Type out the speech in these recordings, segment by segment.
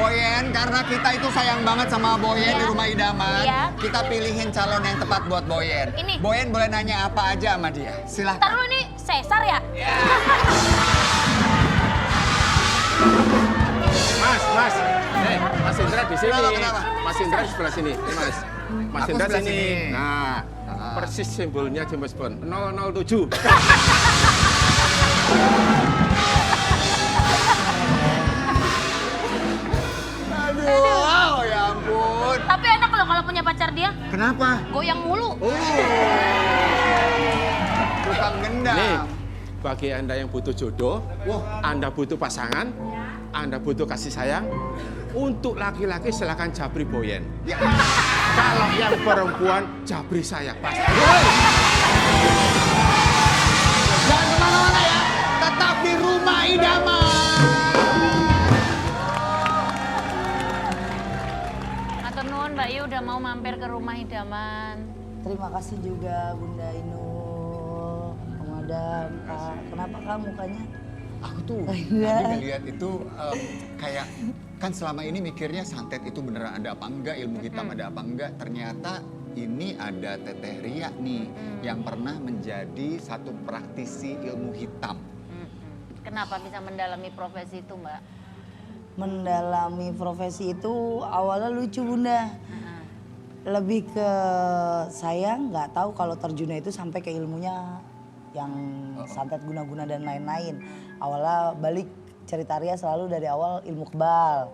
Boyen, karena kita itu sayang banget sama Boyen di rumah idaman. Kita pilihin calon yang tepat buat Boyen. Boyen boleh nanya apa aja sama dia. Silahkan. Ntar lu ini sesar ya? Mas. Mas Indra di sini. Kenapa? Mas Indra di sebelah sini, Mas. Mas Aku Indra sebelah sini. sini. Nah, persis simbolnya James Bond 007. Aduh, ya ampun. Tapi enak loh kalau punya pacar dia. Kenapa? Goyang mulu. Tukang gendam. Nih, bagi Anda yang butuh jodoh, Anda butuh pasangan, Anda butuh kasih sayang, untuk laki-laki silakan Jabri Boyen. Ya. Kalau yang perempuan, Jabri saya pasti. Jangan kemana-mana ya. Tetap di rumah idaman. Matur nuwun Mbak Yu udah mau mampir ke rumah idaman. Terima kasih juga Bunda Inul, Om Adam, Kak. Kenapa Kak mukanya? Aku tuh tadi ngeliat itu kayak kan selama ini mikirnya santet itu beneran ada apa enggak, ilmu hitam ada apa enggak. Ternyata ini ada Teteh Ria nih yang pernah menjadi satu praktisi ilmu hitam. Kenapa bisa mendalami profesi itu Mbak? Mendalami profesi itu awalnya lucu Bunda. Lebih ke saya nggak tahu kalau terjunnya itu sampai ke ilmunya yang santet guna-guna dan lain-lain. Awalnya balik cerita Ria selalu dari awal ilmu kebal.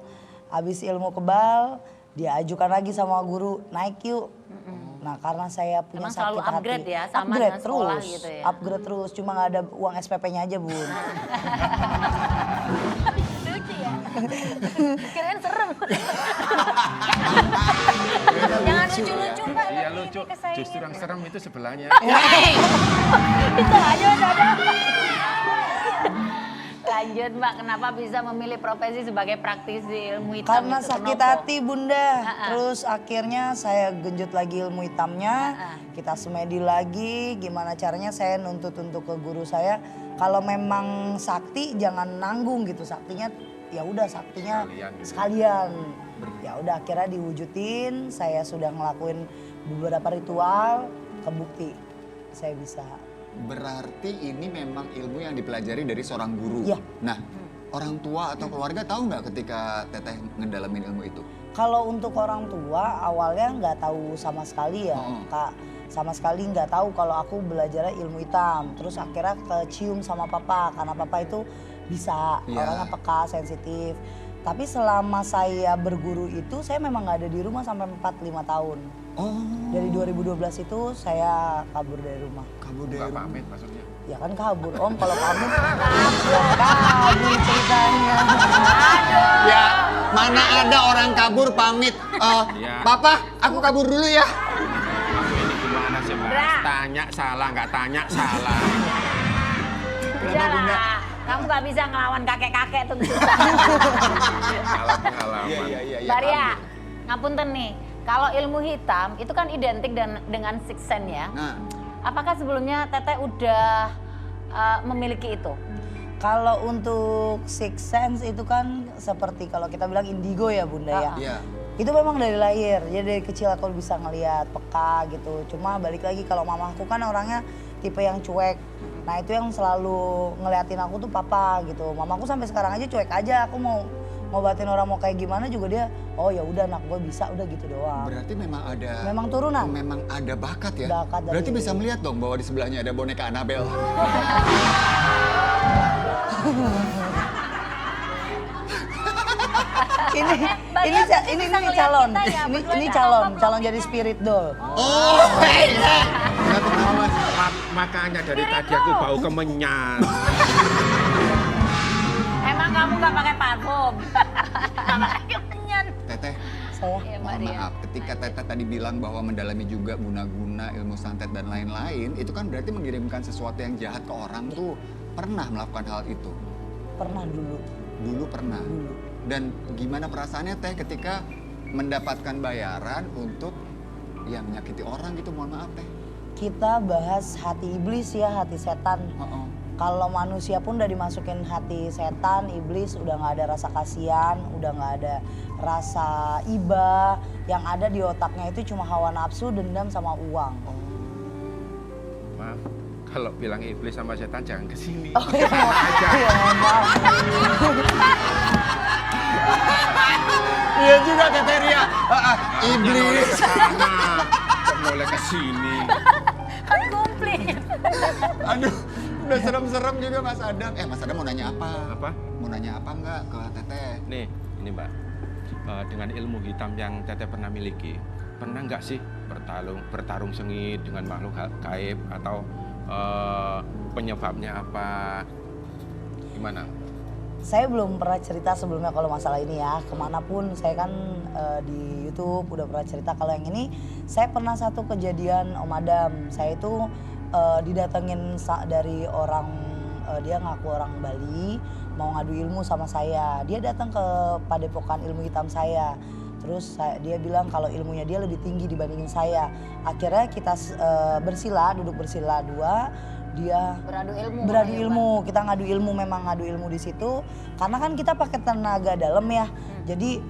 Habis ilmu kebal dia ajukan lagi sama guru naik yuk. Nah karena saya punya Emang selalu sakit hati. upgrade ya, sama upgrade dengan sekolah terus, gitu ya? upgrade terus. Cuma nggak ada uang SPP-nya aja Bun. Lucu ya? Kirain serem. Jangan lucu-lucu Mbak. Iya nanti lucu, ini kesayangan. justru yang serem itu sebelahnya. Bisa aja ada. Lanjut Mbak, kenapa bisa memilih profesi sebagai praktisi ilmu hitam Karena itu? sakit Kenapa? hati Bunda. Terus akhirnya saya genjot lagi ilmu hitamnya. Kita semedi lagi. Gimana caranya saya nuntut untuk ke guru saya. Kalau memang sakti jangan nanggung gitu. Saktinya ya udah saktinya sekalian. Ya udah akhirnya diwujudin. Saya sudah ngelakuin beberapa ritual. Kebukti saya bisa. Berarti ini memang ilmu yang dipelajari dari seorang guru. Iya. Nah, orang tua atau keluarga tahu nggak ketika Teteh ngedalamin ilmu itu? Kalau untuk orang tua awalnya nggak tahu sama sekali ya Kak. Sama sekali nggak tahu kalau aku belajarnya ilmu hitam. Terus akhirnya kecium sama papa karena papa itu bisa orangnya peka, sensitif. Tapi selama saya berguru itu saya memang nggak ada di rumah sampai 4-5 tahun. Dari 2012 itu saya kabur dari rumah. Kabur dari Nggak rumah. pamit maksudnya. Ya kan kabur Om, kalau kabur kabur ceritanya. Ya, mana ada orang kabur pamit. Papa, aku kabur dulu ya. Ini gimana sih Mas? Tanya salah, nggak tanya salah. Kenapa Bunda? Kamu gak bisa ngelawan kakek-kakek tuh. Salah pengalaman. Iya. Mbak Ria, ngapunten nih. Kalau ilmu hitam itu kan identik dengan six sense ya. Nah, Apakah sebelumnya Teteh udah memiliki itu? Kalau untuk six sense itu kan seperti kalau kita bilang indigo ya Bunda ya. iya. Itu memang dari lahir, jadi dari kecil aku bisa ngelihat peka gitu. Cuma balik lagi kalau mamaku kan orangnya tipe yang cuek. Nah itu yang selalu ngeliatin aku tuh papa gitu. Mamaku sampai sekarang aja cuek aja. Aku mau ngobatin orang mau kayak gimana juga dia, oh ya udah anak gue bisa udah gitu doang. Berarti memang ada. Memang turunan. Memang ada bakat ya. Bakat dari- Berarti bisa melihat dong bahwa di sebelahnya ada boneka Annabelle. ini calon, ini calon jadi spirit doll. Oh, iya. Makanya dari tadi aku bau kemenyan. Emang kamu gak pakai parfum? Makanya kenyan. Teteh, Saya Iya, Mbak mohon Ria. maaf. Ketika Teteh tadi bilang bahwa mendalami juga guna-guna ilmu santet dan lain-lain, itu kan berarti mengirimkan sesuatu yang jahat ke orang tuh pernah melakukan hal itu. pernah dulu. Dulu pernah. Dan gimana perasaannya Teh ketika mendapatkan bayaran untuk ya menyakiti orang gitu, mohon maaf Teh. Kita bahas hati iblis ya, hati setan. Kalau manusia pun udah dimasukin hati setan, iblis, udah nggak ada rasa kasihan, udah nggak ada rasa iba. Yang ada di otaknya itu cuma hawa nafsu, dendam sama uang. Maaf, kalau bilang iblis sama setan jangan ke sini. Oh iya, maaf. Iya juga Teteh Ria. Iblis. Sama, kok boleh ke sini. Kan komplit. Aduh, udah serem-serem juga Mas Adam. Mas Adam mau nanya apa? Apa? Mau nanya apa enggak ke Teteh? Nih, ini Mbak. Dengan ilmu hitam yang Teteh pernah miliki, pernah nggak sih bertarung sengit dengan makhluk gaib atau penyebabnya apa? Gimana? Saya belum pernah cerita sebelumnya kalau masalah ini ya. Kemanapun saya kan di YouTube udah pernah cerita. Kalau yang ini saya pernah satu kejadian Om Adam. Saya itu didatengin dari orang, dia ngaku orang Bali, mau ngadu ilmu sama saya. Dia datang ke padepokan ilmu hitam saya. Terus dia bilang kalau ilmunya dia lebih tinggi dibandingin saya. Akhirnya kita duduk bersila dua. Dia beradu ilmu, kita ngadu ilmu, memang ngadu ilmu di situ karena kan kita pakai tenaga dalam ya. Jadi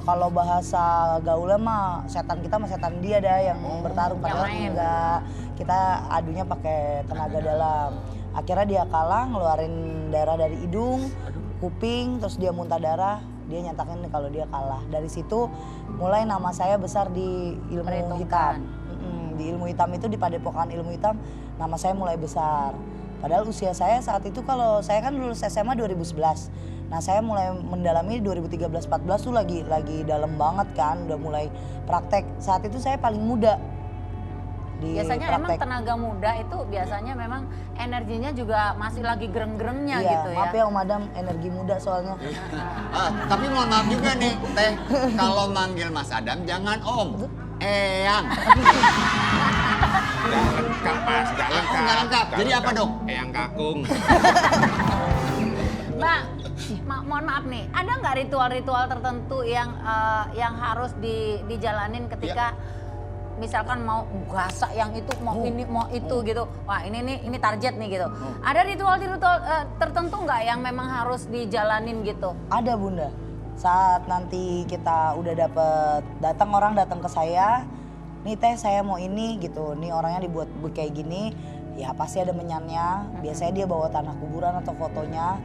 kalau bahasa gaulnya mah setan kita sama setan dia dah yang bertarung, padahal enggak, kita adunya pakai tenaga dalam. Akhirnya dia kalah, ngeluarin darah dari hidung, kuping, terus dia muntah darah, dia nyatakan kalau dia kalah. Dari situ mulai nama saya besar di ilmu hitam. Di ilmu hitam itu, di padepokan ilmu hitam, nama saya mulai besar. Padahal usia saya saat itu, kalau saya kan lulus SMA 2011. Nah saya mulai mendalami 2013-14 tuh lagi dalam banget kan, udah mulai praktek. Saat itu saya paling muda di biasanya praktek. emang tenaga muda itu biasanya memang energinya juga masih lagi gereng-gerengnya Iya, gitu ya. maaf ya Om Adam, energi muda soalnya. Tapi mohon maaf juga nih Teh, kalau manggil Mas Adam jangan Om, Eyang. Nggak lengkap Mas, nggak lengkap. Nggak lengkap. Jadi apa dong? Eyang kakung. Mbak, mohon maaf nih, ada nggak ritual-ritual tertentu yang harus dijalanin ketika misalkan mau gasak yang itu, mau ini, mau itu gitu. Wah ini target nih gitu. Ada ritual-ritual tertentu nggak yang memang harus dijalanin gitu? Ada Bunda. Saat nanti kita udah orang datang ke saya, nih Teh saya mau ini gitu, nih orangnya dibuat kayak gini, ya pasti ada menyannya. Biasanya dia bawa tanah kuburan atau fotonya,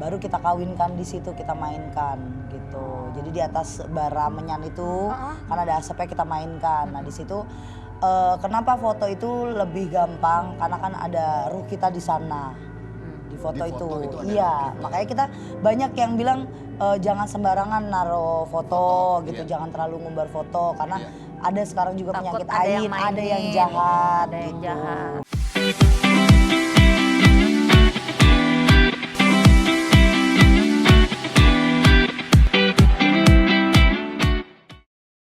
baru kita kawinkan di situ, kita mainkan gitu. Jadi di atas bara menyan itu kan ada asapnya, kita mainkan. Nah di situ kenapa foto itu lebih gampang, karena kan ada ruh kita di sana. Di foto itu iya, makanya kita banyak yang bilang jangan sembarangan naruh foto gitu, jangan terlalu ngumbar foto karena ada sekarang juga Takut penyakit ada yang ain, ada yang mainin, jahat ada yang gitu. jahat.